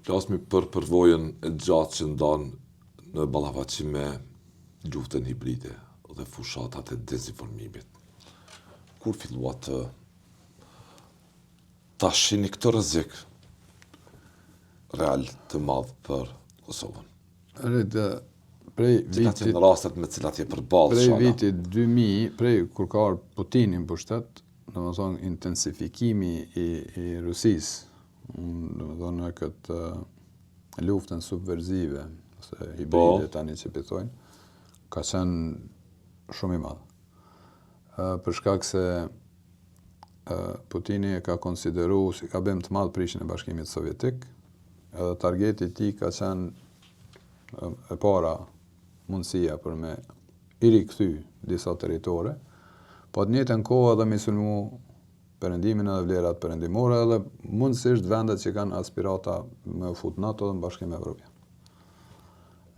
Flasmi për përvojën e gjatë që ndan në ballafaqim me luftën hibride dhe fushatat e dezinformimit. Kur fillua ta shihni këtë rrezik real të madh për Kosovën? Prej Cilat janë rastet me cilat je përballë prej shala? vitit 2000, prej kur ka ardhur Putini në pushtet, domethënë intensifikimi i Rusisë, domethënë këtë luftën subversive, ose hibride tani që thojnë, ka qenë shumë i madh. Për shkak se Putini e ka konsideru si ka bëm të madh prishjen e Bashkimit Sovjetik, edhe targeti i tij ka qenë e para mundësia për me i rikthy disa territore, po të njëjtën kohë edhe me sulmu perëndimin edhe vlerat perëndimore edhe mundësisht vendet që kanë aspirata me u fut NATO dhe në Bashkimin Evropian.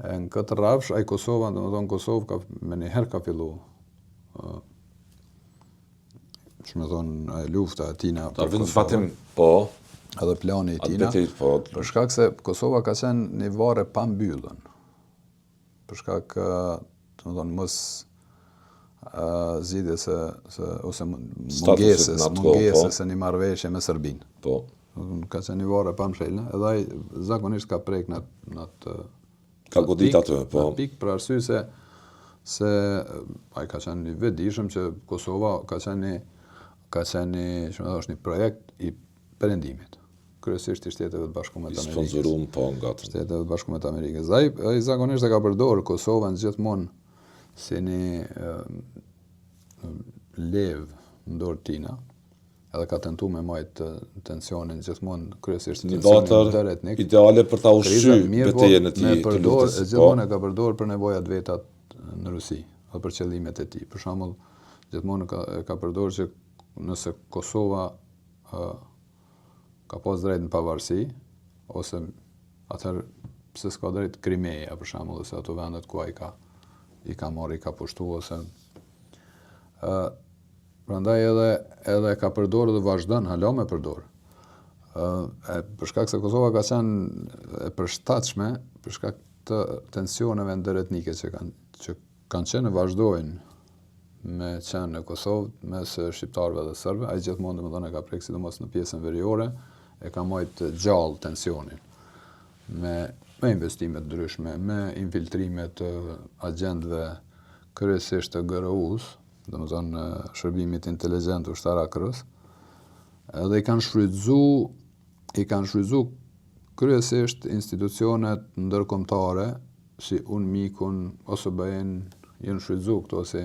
Në këtë rrafsh, ai Kosova, domethënë Kosovë me njëherë ka fillu lufta e tina Ta vënë fatim po, edhe plani i tina, për shkak se Kosova ka qenë një varë pa mbyllën. Për shkak domethënë mos zgjidhjes ose mungesës së një marrëveshje me Serbinë. Po. Ka qenë një varë pa mshëlne, edhe ai zakonisht ka prek në atë ka godit atë, po. Pik për arsye se ai ka qenë i vetëdijshëm që Kosova ka qenë një projekt i perëndimit. Kryesisht i Shteteve të Bashkuara të Amerikës. Sponsoruar po nga Shtetet e Bashkuara të Amerikës. Ai zakonisht e ka përdorur Kosovën gjithmonë si një levë në dorë tina, edhe ka tentuar me majt tensionin gjithmonë kryesisht tensionin interetnik. Ideale për ta ushqyer betejën e tij të luftës. Gjithmonë e ka përdorur për nevojat veta në Rusi, edhe për qëllimet e tij. Për shembull, gjithmonë ka përdorur që nëse Kosova ka pas drejt në pavarësi, ose atëherë pse s'ka drejt Krimeja, për shembull, ose ato vendet ku ai i ka marrë, i ka pushtu, ose prandaj edhe ka përdorur dhe vazhdon hala me përdor. Për shkak se Kosova ka qenë e përshtatshme për shkak të tensioneve ndëretnike që kanë qenë e vazhdojnë me qenë në Kosovë mes shqiptarëve dhe serbëve. Ai gjithmonë domethënë ka prek sidomos në pjesën veriore, e ka majt gjallë tensionin me investimet ndryshme, me infiltrime të agjentëve kryesisht të GRU-s, domethënë shërbimit inteligjent ushtarak rus, edhe i kanë shfrytzu kryesisht institucionet ndërkombëtare si UNMIK-un ose OSBE-n, janë shfrytzu këto si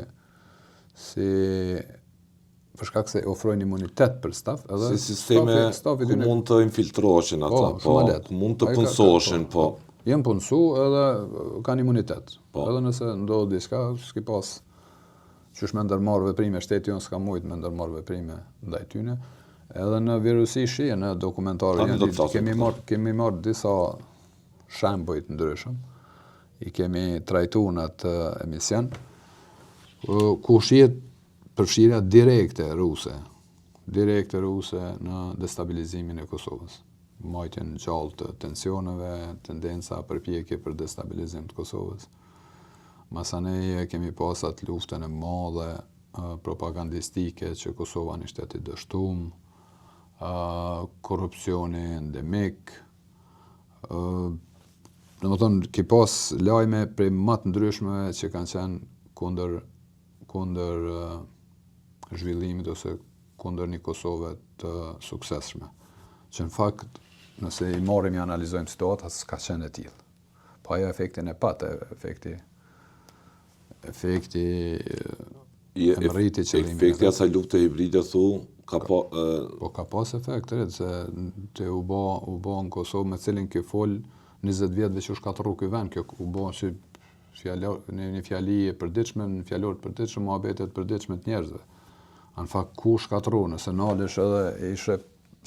për shkak se ofrojnë imunitet për staf, edhe si sisteme ku mund të infiltrohen ata, po, mund të punësohen, po. Janë punësu edhe kanë imunitet. Edhe nëse ndodh diçka, s'ki pas qysh me ndërmarrë veprime, shteti jonë s'ka mujt me ndërmarrë veprime ndaj tyne. Edhe në virusi shije, në dokumentarë, kemi marrë disa shembuj të ndryshëm, i kemi trajtuar në atë emision, ku shihet përfshirja direkte ruse në destabilizimin e Kosovës. Majtjen gjallë të tensioneve, tendenca përpjekje për destabilizim të Kosovës. Masaneje kemi pas atë luftën e madhe propagandistike që Kosova një shtet i dështum, korrupsioni endemik. Domethënë ki pas lajme prej më të ndryshmeve që kanë qenë kundër zhvillimit ose kundër një Kosove të suksesshme. Që në fakt, nëse i marrim i analizojmë situatën, s'ka qenë e tillë. Po ajo efektin e patë, efekti mëriti qëllimin. Efekti asaj lufte hibride thu ka pa... Po ka pas efekt, se të u bë në Kosovë me cilin kjo fol 20 vjetëve që u shkatërru ky vend, kjo u bë si një fjali e përditshme, në fjalor të përditshme, muhabetet përditshme të njerëzve. Në fakt, ku shkatërru, nëse nalesh edhe e ishe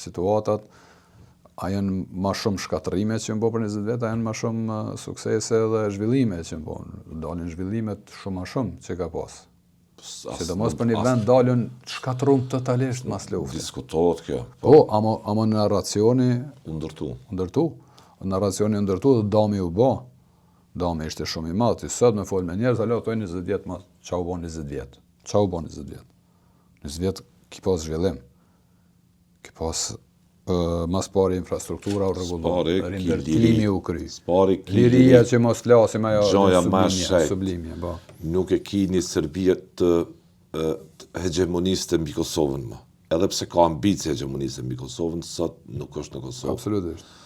situatat, a janë ma shumë shkatërime që më bo për 20 vjetë, a janë ma shumë suksese dhe zhvillime që më bo. Dalin zhvillimet shumë ma shumë që ka pas. Sidomos për një vend dalin shkatërum totalisht mas lufte. Diskutohet kjo. Po, ama në narracioni... U ndërtu. narracioni ndërtu dhe dami u bë. Dami ishte shumë i madh. Sot me fol me njerëz, alo thoj 20 vjet më, çau u bën 20 vjet. Çau u bën 20 vjet. 20 vjet ki pas zhvillim. Ki pas mas pari infrastruktura u rregullu, rindërtimi u kry. Liria që mos flasim ajo sublimje, po. Nuk e ki një Serbi të hegemoniste mbi Kosovën më. Edhe pse ka ambicie hegemoniste mbi Kosovën, sot nuk është në Kosovë. Absolutisht.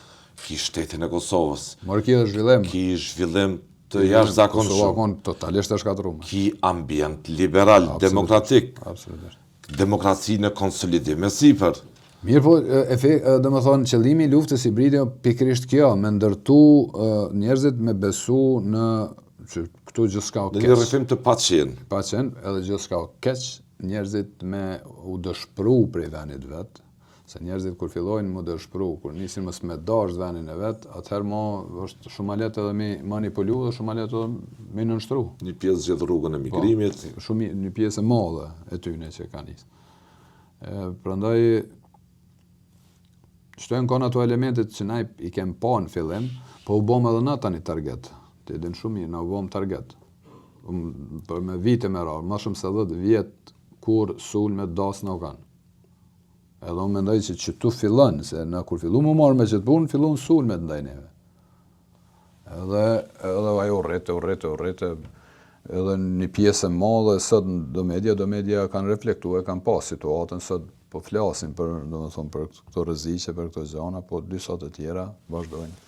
Ki shtetin e Kosovës. Mor ki është zhvillim. Ki zhvillim të jashtëzakonshëm. Kosova kon totalisht e shkatruar. Ki ambient liberal, demokratik. Absolutisht. Demokraci në konsolidim e sipër. Mirë po, dhe më thonë, qëllimi i luftës hibride pikërisht kjo, me ndërtu njerëzit me besu në që këtu gjithçka o keq. Në një rrëfim të paqen. Paqen, edhe gjithçka o keq, njerëzit me u dëshpëru prej venit vet, se njerëzit kur fillojnë mu dëshpëru, kur nisin mos me dash venin e vet, atëherë mo është shumë ma lehtë edhe me manipulu dhe shumë ma lehtë edhe me nënshtru. Një pjesë zgjedh rrugën e migrimit. Shumë një pjesë e madhe e tyne që ka nis. Prandaj shtojnë kanë ato elementet që na i kem pa në fillim, po u bëm edhe na tani target. Ti din shumë mirë, na u bëm target. Për me vite me radhë, më shumë se 10 vjet kur sulme das në kanë. Edhe unë mendoj që tu fillon, se na kur fillu më marrë me qëtë punë, fillon sulmet ndaj neve. Edhe ajo rrete, edhe një pjesë e madhe, sot do media kanë reflektuar, kanë pas situatën, sot po flasin për, domethënë, për këto rreziqe, për këto gjëra, po disa të tjera vazhdojnë.